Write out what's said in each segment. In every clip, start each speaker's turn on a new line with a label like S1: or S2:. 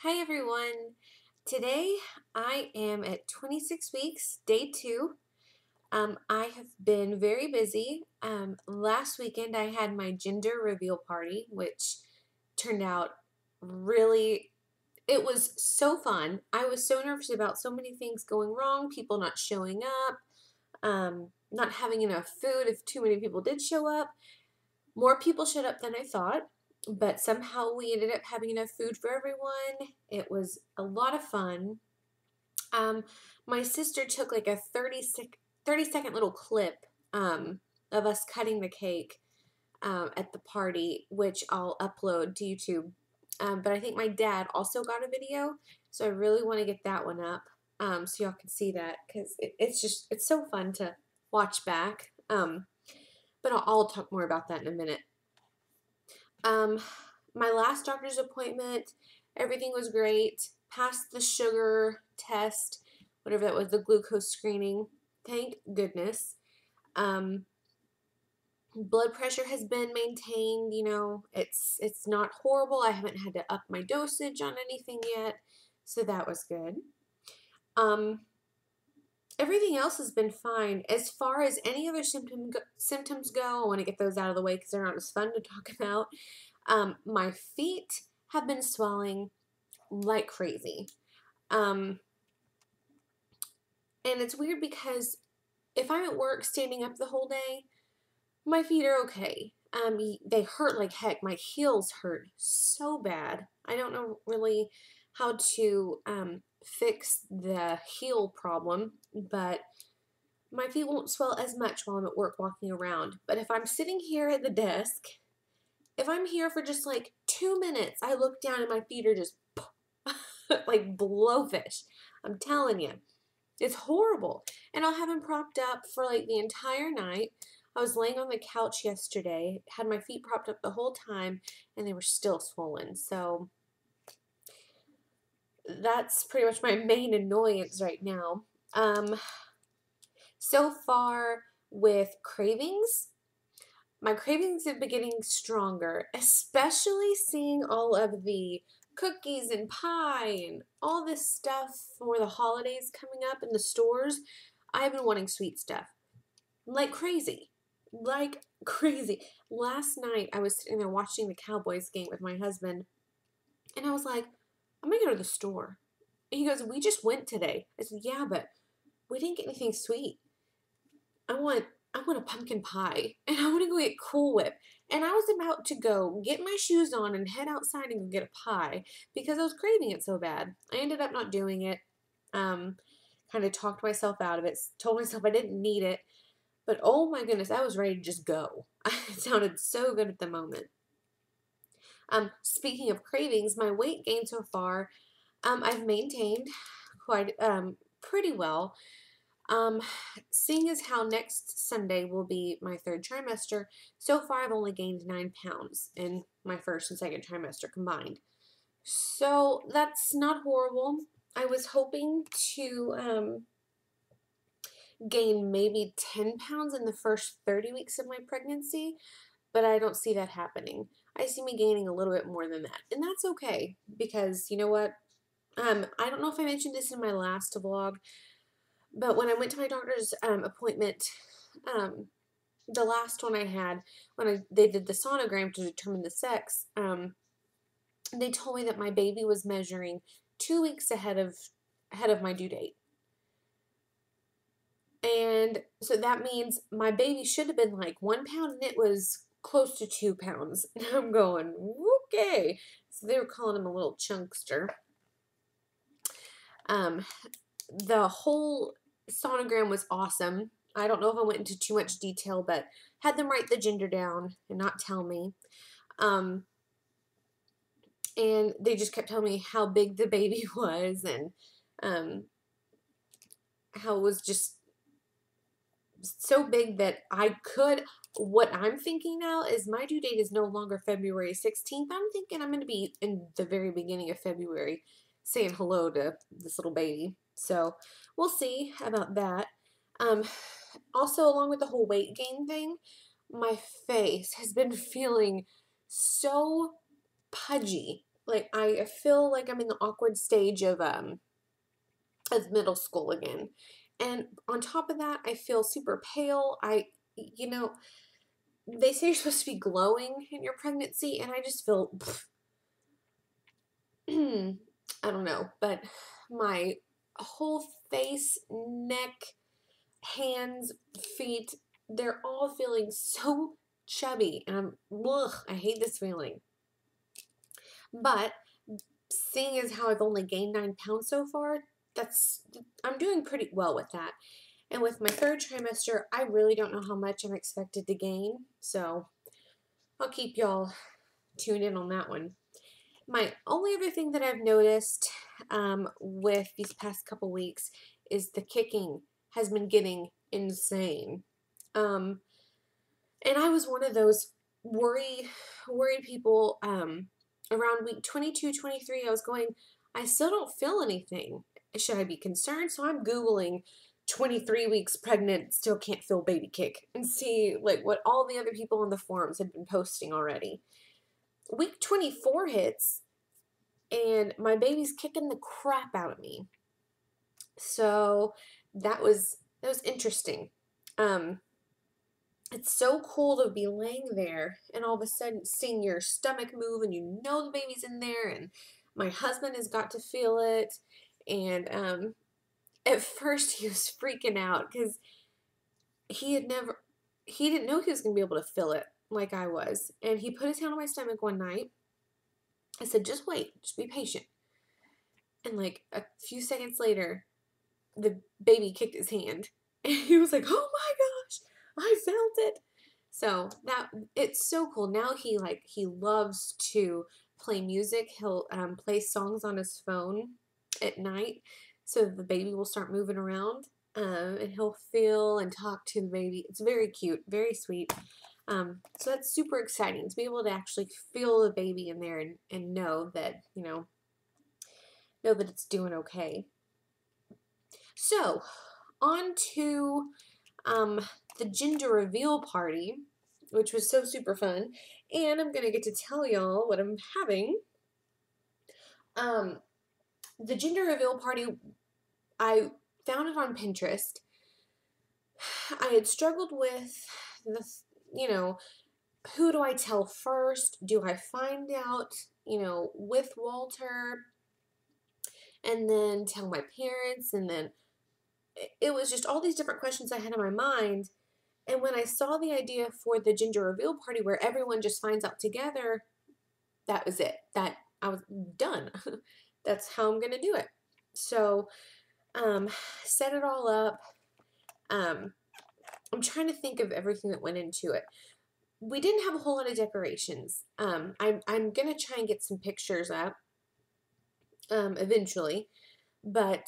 S1: Hi everyone. Today I am at 26 weeks, day 2. I have been very busy. Last weekend I had my gender reveal party, which turned out really, it was so fun. I was so nervous about so many things going wrong, people not showing up, not having enough food if too many people did show up. More people showed up than I thought, but somehow we ended up having enough food for everyone. It was a lot of fun. Um, my sister took like a 30-second little clip of us cutting the cake at the party, which I'll upload to YouTube. But I think my dad also got a video, so I really want to get that one up so y'all can see that because it's so fun to watch back. But I'll talk more about that in a minute. My last doctor's appointment, everything was great. Passed the sugar test, whatever that was, the glucose screening. Thank goodness. Blood pressure has been maintained. It's not horrible. I haven't had to up my dosage on anything yet, so that was good. Everything else has been fine. As far as any other symptoms go, I want to get those out of the way because they're not as fun to talk about. My feet have been swelling like crazy. And it's weird because if I'm at work standing up the whole day, my feet are okay. They hurt like heck. My heels hurt so bad. I don't know really how to fix the heel problem, but my feet won't swell as much while I'm at work walking around. But if I'm sitting here at the desk, if I'm here for just like 2 minutes, I look down and my feet are just like blowfish. I'm telling you, it's horrible. And I'll have them propped up for like the entire night. I was laying on the couch yesterday, had my feet propped up the whole time, and they were still swollen. So that's pretty much my main annoyance right now. So far with cravings, my cravings have been getting stronger, especially seeing all of the cookies and pie and all this stuff for the holidays coming up in the stores. I've been wanting sweet stuff like crazy. Like crazy. Last night I was sitting there watching the Cowboys game with my husband, and I was like, I'm gonna go to the store. And he goes, we just went today. I said, yeah, but we didn't get anything sweet. I want a pumpkin pie, and I want to go get Cool Whip. And I was about to go get my shoes on and head outside and go get a pie because I was craving it so bad. I ended up not doing it. Kind of talked myself out of it. Told myself I didn't need it. But oh my goodness, I was ready to just go. It sounded so good at the moment. Speaking of cravings, my weight gain so far, I've maintained quite pretty well. Seeing as how next Sunday will be my 3rd trimester, so far I've only gained 9 pounds in my 1st and 2nd trimester combined. So that's not horrible. I was hoping to gain maybe 10 pounds in the first 30 weeks of my pregnancy, but I don't see that happening. I see me gaining a little bit more than that, and that's okay because you know what? I don't know if I mentioned this in my last vlog, but when I went to my doctor's appointment, the last one I had, when they did the sonogram to determine the sex, they told me that my baby was measuring 2 weeks ahead of my due date. And so that means my baby should have been like 1 pound and it was close to 2 pounds. And I'm going, okay. So they were calling him a little chunkster. The whole sonogram was awesome. I don't know if I went into too much detail, but had them write the gender down and not tell me. And they just kept telling me how big the baby was and how it was just so big that what I'm thinking now is my due date is no longer February 16th. I'm thinking I'm going to be in the very beginning of February saying hello to this little baby. So we'll see about that. Also, along with the whole weight gain thing, my face has been feeling so pudgy. like I feel like I'm in the awkward stage of middle school again. And on top of that, I feel super pale. You know, they say you're supposed to be glowing in your pregnancy, and I just feel, I don't know, but my whole face, neck, hands, feet, they're all feeling so chubby, and I hate this feeling. But seeing as how I've only gained 9 pounds so far, I'm doing pretty well with that. And with my third trimester, I really don't know how much I'm expected to gain, so I'll keep y'all tuned in on that one. My only other thing that I've noticed with these past couple weeks is the kicking has been getting insane. And I was one of those worried people around week 22, 23. I was going, I still don't feel anything. Should I be concerned? So I'm Googling 23 weeks pregnant, still can't feel baby kick, and see like what all the other people on the forums had been posting already. Week 24 hits, and my baby's kicking the crap out of me. So that was interesting. It's so cool to be laying there and all of a sudden seeing your stomach move and you know the baby's in there, and my husband has got to feel it. And at first he was freaking out because he didn't know he was going to be able to feel it like I was. And he put his hand on my stomach one night. I said, just wait, just be patient. And like a few seconds later, the baby kicked his hand. And he was like, oh my gosh, I felt it. So it's so cool. Now he loves to play music. He'll play songs on his phone at night, so the baby will start moving around, and he'll feel and talk to the baby. It's very cute, very sweet. So that's super exciting to be able to actually feel the baby in there and know that, know that it's doing okay. So on to the gender reveal party, which was so super fun, and I'm gonna get to tell y'all what I'm having. The gender reveal party, I found it on Pinterest. I had struggled with this, who do I tell first? Do I find out, with Walter and then tell my parents? And then it was just all these different questions I had in my mind. And when I saw the idea for the gender reveal party where everyone just finds out together, that was it. That I was done. That's how I'm going to do it. So, set it all up. I'm trying to think of everything that went into it. We didn't have a whole lot of decorations. I'm going to try and get some pictures up eventually. But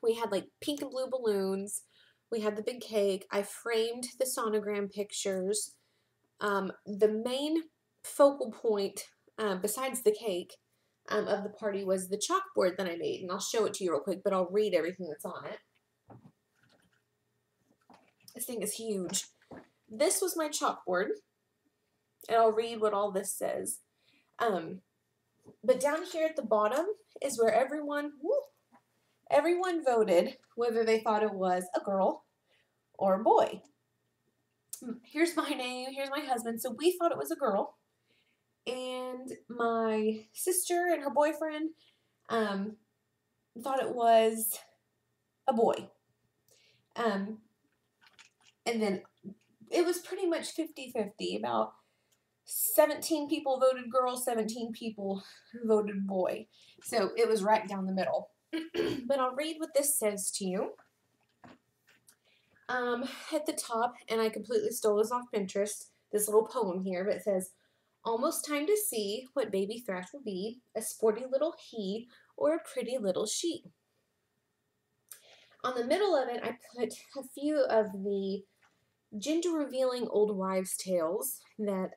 S1: we had like pink and blue balloons. We had the big cake. I framed the sonogram pictures. The main focal point, besides the cake, of the party was the chalkboard that I made. And I'll show it to you real quick, but I'll read everything that's on it. This thing is huge. This was my chalkboard. And I'll read what all this says. But down here at the bottom is where everyone voted whether they thought it was a girl or a boy. Here's my name, here's my husband. So we thought it was a girl. And my sister and her boyfriend thought it was a boy. And then it was pretty much 50-50. About 17 people voted girl, 17 people voted boy. So it was right down the middle. But I'll read what this says to you. At the top, and I completely stole this off Pinterest, this little poem here, but it says, almost time to see what baby Thrash will be, a sporty little he or a pretty little she. On the middle of it, I put a few of the gender-revealing old wives' tales that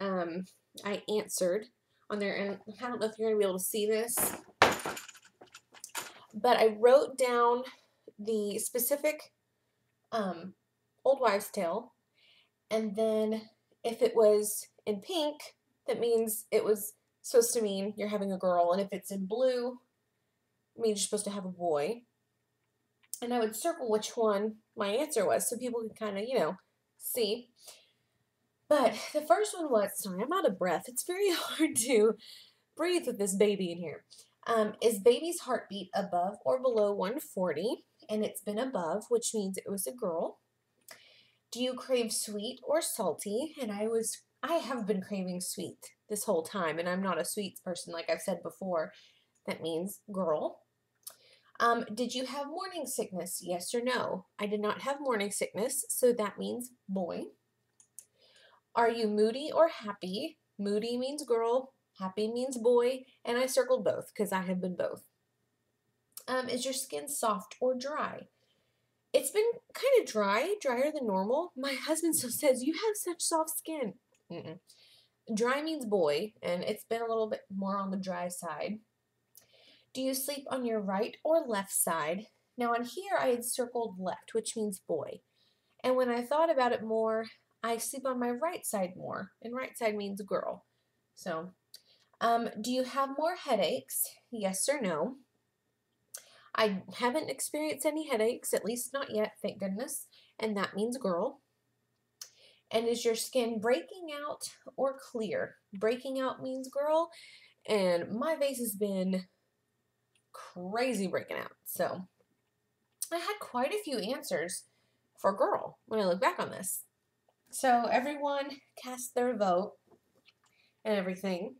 S1: I answered on there, and I don't know if you're going to be able to see this, but I wrote down the specific old wives' tale, and then if it was in pink, that means it was supposed to mean you're having a girl, and if it's in blue, it means you're supposed to have a boy. And I would circle which one my answer was so people could kind of, see. But the first one was, sorry, I'm out of breath. It's very hard to breathe with this baby in here. Is baby's heartbeat above or below 140? And it's been above, which means it was a girl. Do you crave sweet or salty? And I have been craving sweet this whole time, and I'm not a sweets person, like I've said before. That means girl. Did you have morning sickness? Yes or no? I did not have morning sickness, so that means boy. Are you moody or happy? Moody means girl, happy means boy, and I circled both because I have been both. Is your skin soft or dry? It's been kind of dry, drier than normal. My husband still says, you have such soft skin. Mm-mm. Dry means boy, and it's been a little bit more on the dry side. Do you sleep on your right or left side? Now on here I had circled left, which means boy. And when I thought about it more, I sleep on my right side more, and right side means girl. So, do you have more headaches? Yes or no? I haven't experienced any headaches, at least not yet, thank goodness, and that means girl. And is your skin breaking out or clear? Breaking out means girl, and my face has been crazy breaking out. So I had quite a few answers for girl when I look back on this. So everyone cast their vote and everything.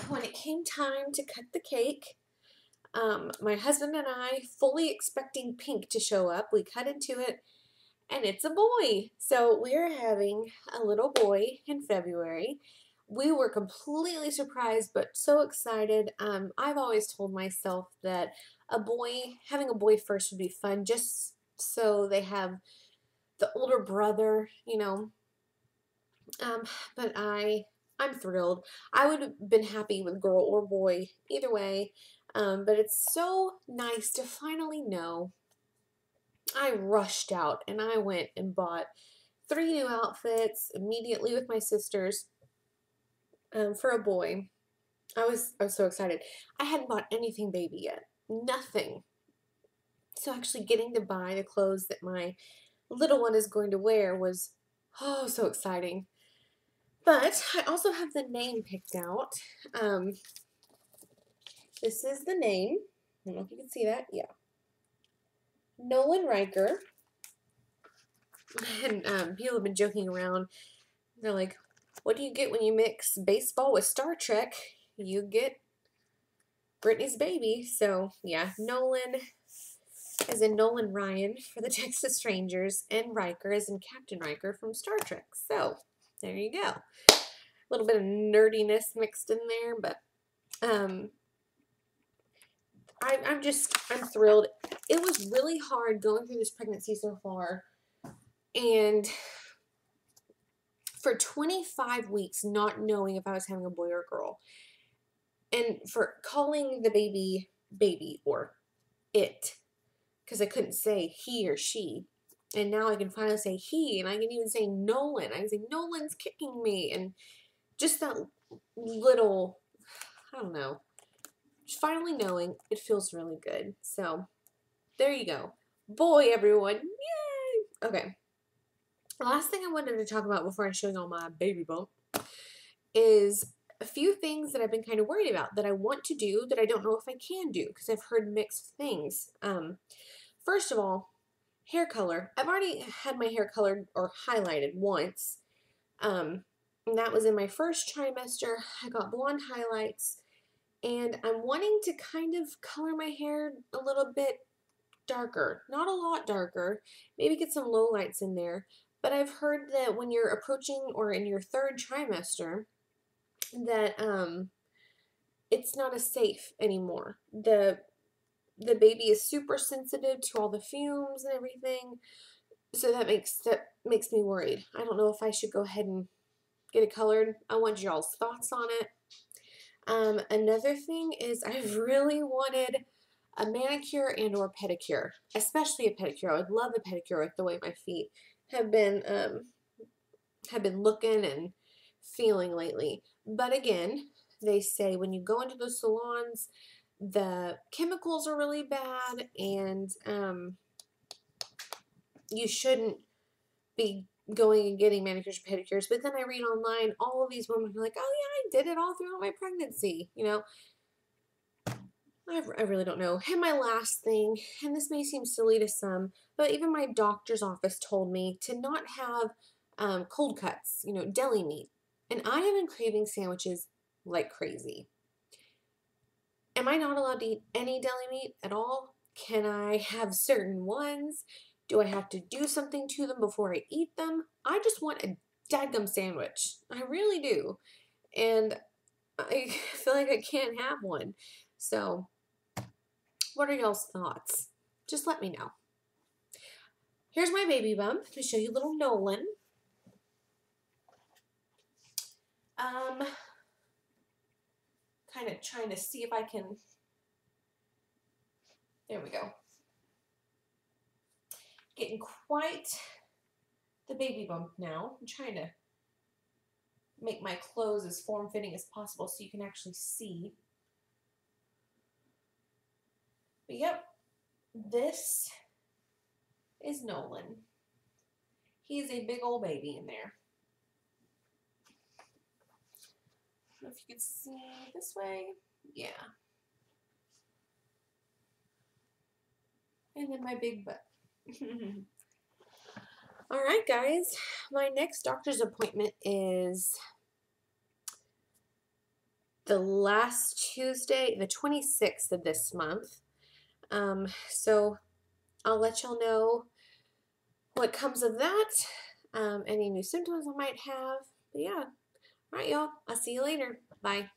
S1: When it came time to cut the cake, my husband and I, fully expecting pink to show up, we cut into it, and it's a boy. So we're having a little boy in February. We were completely surprised, but so excited. I've always told myself that having a boy first would be fun, just so they have the older brother, but I'm thrilled. I would have been happy with girl or boy, either way. But it's so nice to finally know. I rushed out and I went and bought 3 new outfits immediately with my sisters for a boy. I was so excited. I hadn't bought anything baby yet. Nothing. So actually getting to buy the clothes that my little one is going to wear was so exciting. But I also have the name picked out. This is the name. I don't know if you can see that. Yeah. Nolan Riker. And people have been joking around. They're like, what do you get when you mix baseball with Star Trek? You get Brittany's baby. So, yeah, Nolan as in Nolan Ryan for the Texas Rangers, and Riker as in Captain Riker from Star Trek. So, there you go. A little bit of nerdiness mixed in there, but I'm thrilled. It was really hard going through this pregnancy so far, and for 25 weeks not knowing if I was having a boy or a girl, and for calling the baby or it, because I couldn't say he or she, and now I can finally say he, and I can even say Nolan. I can say Nolan's kicking me, and just that little, I don't know, just finally knowing, it feels really good. So there you go. Boy, everyone. Yay! Okay. The last thing I wanted to talk about before I show you all my baby bump is a few things that I've been kind of worried about that I want to do that I don't know if I can do because I've heard mixed things. First of all, hair color. I've already had my hair colored or highlighted once. And that was in my first trimester. I got blonde highlights, and I'm wanting to kind of color my hair a little bit darker. Not a lot darker. Maybe get some low lights in there. But I've heard that when you're approaching or in your third trimester, that it's not as safe anymore. The baby is super sensitive to all the fumes and everything. So that makes me worried. I don't know if I should go ahead and get it colored. I want y'all's thoughts on it. Another thing is I really wanted a manicure and or pedicure, especially a pedicure. I would love a pedicure with the way my feet have been looking and feeling lately. But again, they say when you go into the salons, the chemicals are really bad, and you shouldn't be going and getting manicures and pedicures. But then I read online, all of these women are like, oh yeah, I did it all throughout my pregnancy. You know, I really don't know. And my last thing, and this may seem silly to some, but even my doctor's office told me to not have cold cuts, you know, deli meat. And I have been craving sandwiches like crazy. Am I not allowed to eat any deli meat at all? Can I have certain ones? Do I have to do something to them before I eat them? I just want a dadgum sandwich. I really do. And I feel like I can't have one. So, what are y'all's thoughts? Just let me know. Here's my baby bump to show you little Nolan. Kind of trying to see if I can, there we go. Getting quite the baby bump now. I'm trying to make my clothes as form-fitting as possible so you can actually see. But yep, this is Nolan. He's a big old baby in there. I don't know if you can see this way. Yeah. And then my big butt. All right, guys. My next doctor's appointment is the last Tuesday, the 26th of this month. So I'll let y'all know what comes of that. Any new symptoms I might have. But yeah. All right, y'all. I'll see you later. Bye.